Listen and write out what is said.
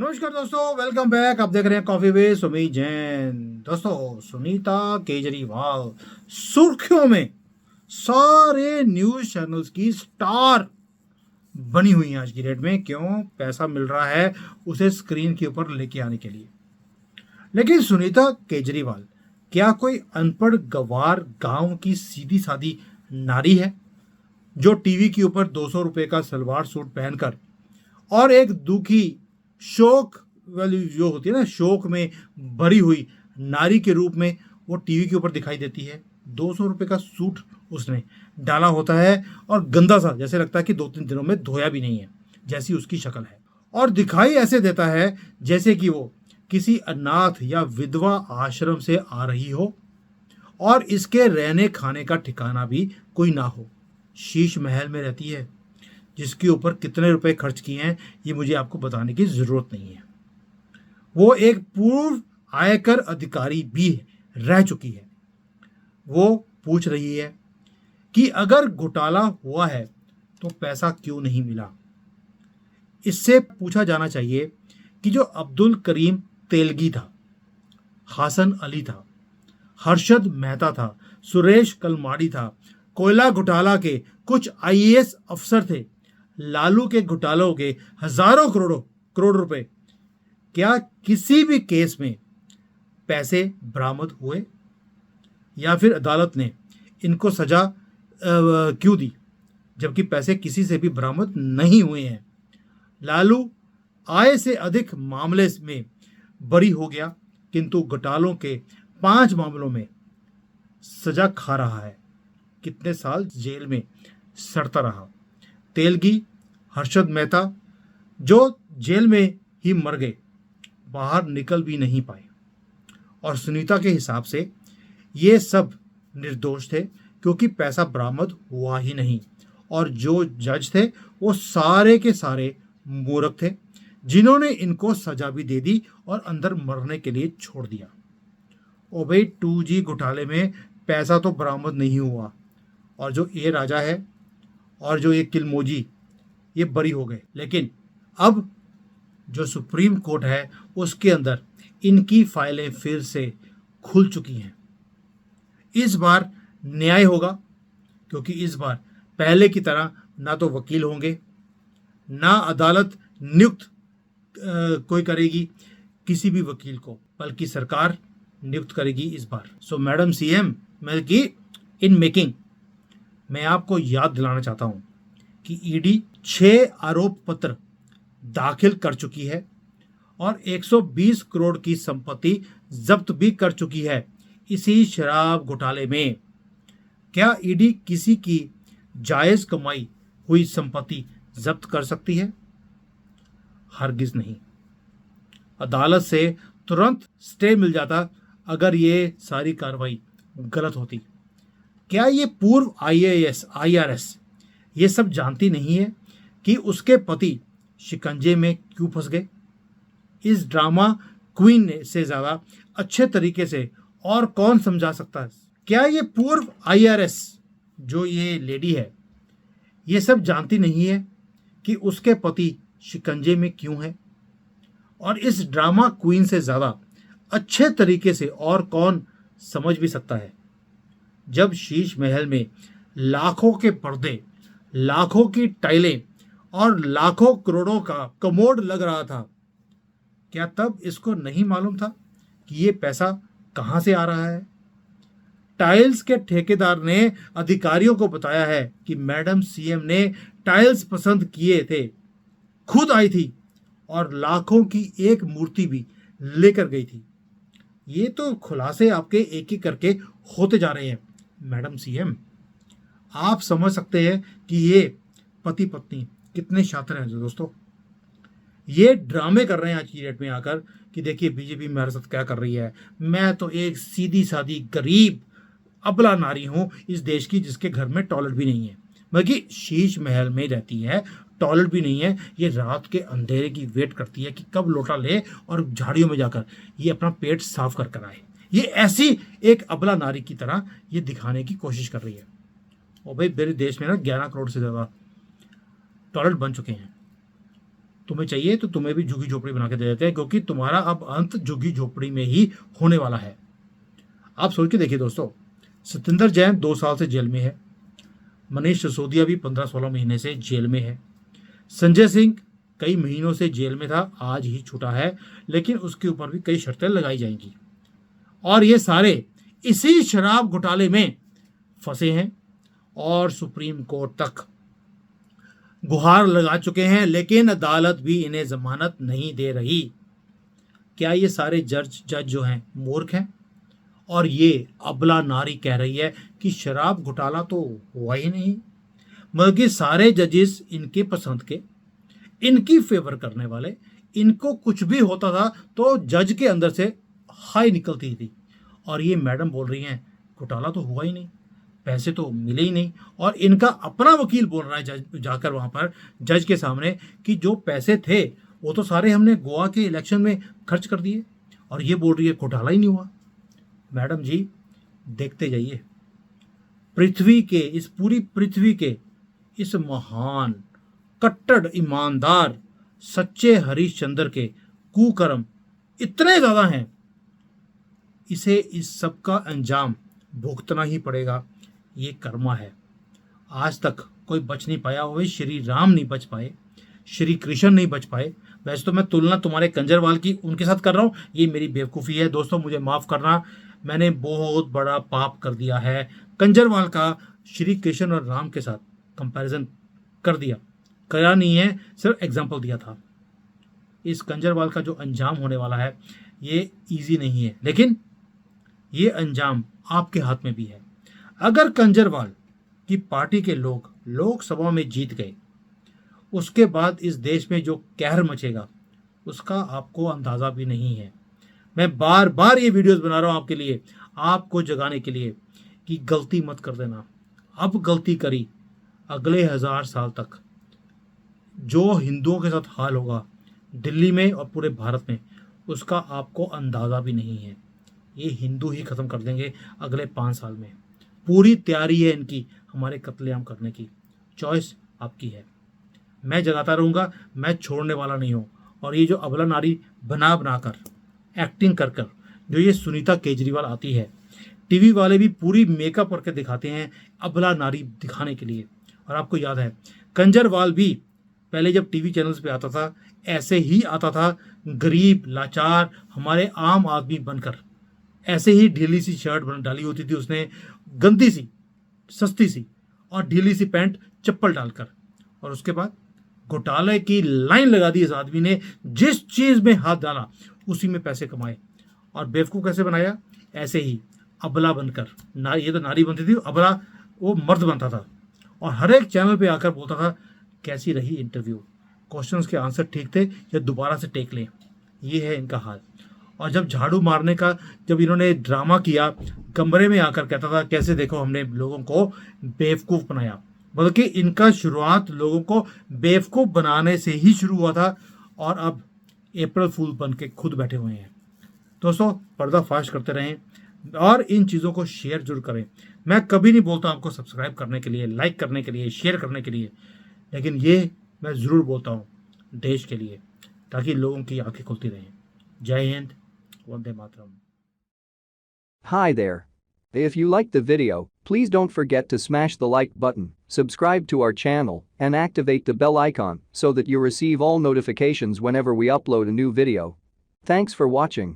नमस्कार दोस्तों, welcome back. आप देख रहे हैं कॉफी वे सुमित जैन। दोस्तों, सुनीता केजरीवाल सुर्खियों में, सारे न्यूज चैनल्स की स्टार बनी हुई है आज की डेट में। क्यों? पैसा मिल रहा है उसे स्क्रीन के ऊपर लेके आने के लिए। लेकिन सुनीता केजरीवाल क्या कोई अनपढ़ गवार गांव की सीधी सादी नारी है जो टीवी के ऊपर 200 रुपए का सलवार सूट पहनकर और एक दुखी शोक वाली जो होती है ना, शोक में भरी हुई नारी के रूप में वो टीवी के ऊपर दिखाई देती है। 200 रुपए का सूट उसने डाला होता है और गंदा सा, जैसे लगता है कि 2-3 दिनों में धोया भी नहीं है, जैसी उसकी शक्ल है। और दिखाई ऐसे देता है जैसे कि वो किसी अनाथ या विधवा आश्रम से आ रही हो और इसके रहने खाने का ठिकाना भी कोई ना हो। शीश महल में रहती है, जिसके ऊपर कितने रुपए खर्च किए हैं ये मुझे आपको बताने की जरूरत नहीं है। वो एक पूर्व आयकर अधिकारी भी रह चुकी है। वो पूछ रही है कि अगर घोटाला हुआ है तो पैसा क्यों नहीं मिला। इससे पूछा जाना चाहिए कि जो अब्दुल करीम तेलगी था, हासन अली था, हर्षद मेहता था, सुरेश कलमाड़ी था, कोयला घोटाला के कुछ आईएएस अफसर थे, लालू के घोटालों के हजारों करोड़ रुपए, क्या किसी भी केस में पैसे बरामद हुए या फिर अदालत ने इनको सजा क्यों दी, जबकि पैसे किसी से भी बरामद नहीं हुए हैं। लालू आय से अधिक मामले में बरी हो गया, किंतु घोटालों के 5 मामलों में सजा खा रहा है। कितने साल जेल में सड़ता रहा। तेलगी, हर्षद मेहता जो जेल में ही मर गए, बाहर निकल भी नहीं पाए। और सुनीता के हिसाब से ये सब निर्दोष थे क्योंकि पैसा बरामद हुआ ही नहीं। और जो जज थे वो सारे के सारे मूर्ख थे, जिन्होंने इनको सजा भी दे दी और अंदर मरने के लिए छोड़ दिया। ओ भाई, 2G घोटाले में पैसा तो बरामद नहीं हुआ और जो ये राजा है और जो ये किलमोजी, ये बरी हो गए। लेकिन अब जो सुप्रीम कोर्ट है उसके अंदर इनकी फाइलें फिर से खुल चुकी हैं। इस बार न्याय होगा, क्योंकि इस बार पहले की तरह ना तो वकील होंगे, ना अदालत नियुक्त कोई करेगी किसी भी वकील को, बल्कि सरकार नियुक्त करेगी इस बार। सो मैडम सीएम, मतलब कि इन मेकिंग, मैं आपको याद दिलाना चाहता हूं कि ईडी 6 आरोप पत्र दाखिल कर चुकी है और 120 करोड़ की संपत्ति जब्त भी कर चुकी है इसी शराब घोटाले में। क्या ईडी किसी की जायज कमाई हुई संपत्ति जब्त कर सकती है? हरगिज नहीं। अदालत से तुरंत स्टे मिल जाता अगर ये सारी कार्रवाई गलत होती। क्या ये पूर्व आईएएस, आईआरएस ये सब जानती नहीं है कि उसके पति शिकंजे में क्यों फंस गए? इस ड्रामा क्वीन से ज्यादा अच्छे तरीके से और कौन समझा सकता है? क्या ये पूर्व आईआरएस जो ये लेडी है, ये सब जानती नहीं है कि उसके पति शिकंजे में क्यों है? और इस ड्रामा क्वीन से ज्यादा अच्छे तरीके से और कौन समझ भी सकता है? जब शीश महल में लाखों के पर्दे, लाखों की टाइलें और लाखों करोड़ों का कमोड लग रहा था, क्या तब इसको नहीं मालूम था कि ये पैसा कहां से आ रहा है? टाइल्स के ठेकेदार ने अधिकारियों को बताया है कि मैडम सीएम ने टाइल्स पसंद किए थे, खुद आई थी और लाखों की एक मूर्ति भी लेकर गई थी। ये तो खुलासे आपके एक एक करके होते जा रहे हैं मैडम सीएम। आप समझ सकते हैं कि ये पति पत्नी कितने शातिर हैं दोस्तों। ये ड्रामे कर रहे हैं आज की डेट में आकर कि देखिए बीजेपी मेरे साथ क्या कर रही है। मैं तो एक सीधी सादी गरीब अबला नारी हूं इस देश की, जिसके घर में टॉयलेट भी नहीं है, बल्कि शीश महल में रहती है, टॉयलेट भी नहीं है। ये रात के अंधेरे की वेट करती है कि कब लोटा ले और झाड़ियों में जाकर ये अपना पेट साफ कर कर आए। ये ऐसी एक अबला नारी की तरह ये दिखाने की कोशिश कर रही है। और भाई, मेरे देश में ना 11 करोड़ से ज्यादा टॉयलेट बन चुके हैं। तुम्हें चाहिए तो तुम्हें भी झुग्गी झोपड़ी बना के दे देते हैं, क्योंकि तुम्हारा अब अंत झुग्गी झोपड़ी में ही होने वाला है। आप सोच के देखिए दोस्तों, सत्येंद्र जैन 2 साल से जेल में है, मनीष सिसोदिया भी 15-16 महीने से जेल में है, संजय सिंह कई महीनों से जेल में था, आज ही छूटा है, लेकिन उसके ऊपर भी कई शर्तें लगाई जाएंगी। और ये सारे इसी शराब घोटाले में फंसे हैं और सुप्रीम कोर्ट तक गुहार लगा चुके हैं, लेकिन अदालत भी इन्हें जमानत नहीं दे रही। क्या ये सारे जज जो हैं मूर्ख हैं? और ये अबला नारी कह रही है कि शराब घोटाला तो हुआ ही नहीं, मतलब कि सारे जजेस इनके पसंद के, इनकी फेवर करने वाले, इनको कुछ भी होता था तो जज के अंदर से हाई निकलती थी। और ये मैडम बोल रही हैं घोटाला तो हुआ ही नहीं, पैसे तो मिले ही नहीं, और इनका अपना वकील बोल रहा है जज जाकर वहां पर जज के सामने कि जो पैसे थे वो तो सारे हमने गोवा के इलेक्शन में खर्च कर दिए, और ये बोल रही है घोटाला ही नहीं हुआ। मैडम जी देखते जाइए, पृथ्वी के, इस पूरी पृथ्वी के इस महान कट्टर ईमानदार सच्चे हरिश्चंद्र के कुकर्म इतने ज्यादा हैं, इसे इस सब का अंजाम भुगतना ही पड़ेगा। ये कर्मा है। आज तक कोई बच नहीं पाया, हुए श्री राम नहीं बच पाए, श्री कृष्ण नहीं बच पाए। वैसे तो मैं तुलना तुम्हारे कंजरवाल की उनके साथ कर रहा हूँ, ये मेरी बेवकूफ़ी है दोस्तों, मुझे माफ़ करना, मैंने बहुत बड़ा पाप कर दिया है। कंजरवाल का श्री कृष्ण और राम के साथ कंपैरिजन कर दिया, करा नहीं है, सिर्फ एग्जाम्पल दिया था। इस कंजरवाल का जो अंजाम होने वाला है ये इजी नहीं है, लेकिन ये अंजाम आपके हाथ में भी है। अगर कंजरवाल की पार्टी के लोग लोकसभा में जीत गए, उसके बाद इस देश में जो कहर मचेगा उसका आपको अंदाज़ा भी नहीं है। मैं बार बार ये वीडियोस बना रहा हूँ आपके लिए, आपको जगाने के लिए कि गलती मत कर देना। अब गलती करी, अगले 1000 साल तक जो हिंदुओं के साथ हाल होगा दिल्ली में और पूरे भारत में, उसका आपको अंदाज़ा भी नहीं है। ये हिंदू ही ख़त्म कर देंगे अगले 5 साल में। पूरी तैयारी है इनकी हमारे कत्लेआम करने की, चॉइस आपकी है। मैं जगाता रहूँगा, मैं छोड़ने वाला नहीं हूँ। और ये जो अबला नारी बना बना कर, एक्टिंग कर कर जो ये सुनीता केजरीवाल आती है, टीवी वाले भी पूरी मेकअप करके दिखाते हैं अबला नारी दिखाने के लिए। और आपको याद है कंजरवाल भी पहले जब टीवी चैनल्स पे आता था ऐसे ही आता था, गरीब लाचार हमारे आम आदमी बनकर, ऐसे ही ढीली सी शर्ट डाली होती थी उसने, गंदी सी सस्ती सी, और ढीली सी पैंट चप्पल डालकर, और उसके बाद घोटाले की लाइन लगा दी इस आदमी ने। जिस चीज में हाथ डाला उसी में पैसे कमाए। और बेवकूफ कैसे बनाया? ऐसे ही अबला बनकर, ना ये तो नारी बनती थी, अबला वो मर्द बनता था, और हर एक चैनल पे आकर बोलता था कैसी रही इंटरव्यू, क्वेश्चंस के आंसर ठीक थे या दोबारा से टेक लें। ये है इनका हाल। और जब झाड़ू मारने का जब इन्होंने ड्रामा किया, कमरे में आकर कहता था कैसे देखो हमने लोगों को बेवकूफ़ बनाया, बल्कि इनका शुरुआत लोगों को बेवकूफ़ बनाने से ही शुरू हुआ था, और अब अप्रैल फूल बन के खुद बैठे हुए हैं। दोस्तों पर्दाफाश करते रहें और इन चीज़ों को शेयर जरूर करें। मैं कभी नहीं बोलता आपको सब्सक्राइब करने के लिए, लाइक करने के लिए, शेयर करने के लिए, लेकिन ये मैं ज़रूर बोलता हूँ देश के लिए, ताकि लोगों की आंखें खुलती रहें। जय Hind, Vande Mataram. Hi there. If you liked the video, please don't forget to smash the like button, subscribe to our channel, and activate the bell icon so that you receive all notifications whenever we upload a new video. Thanks for watching.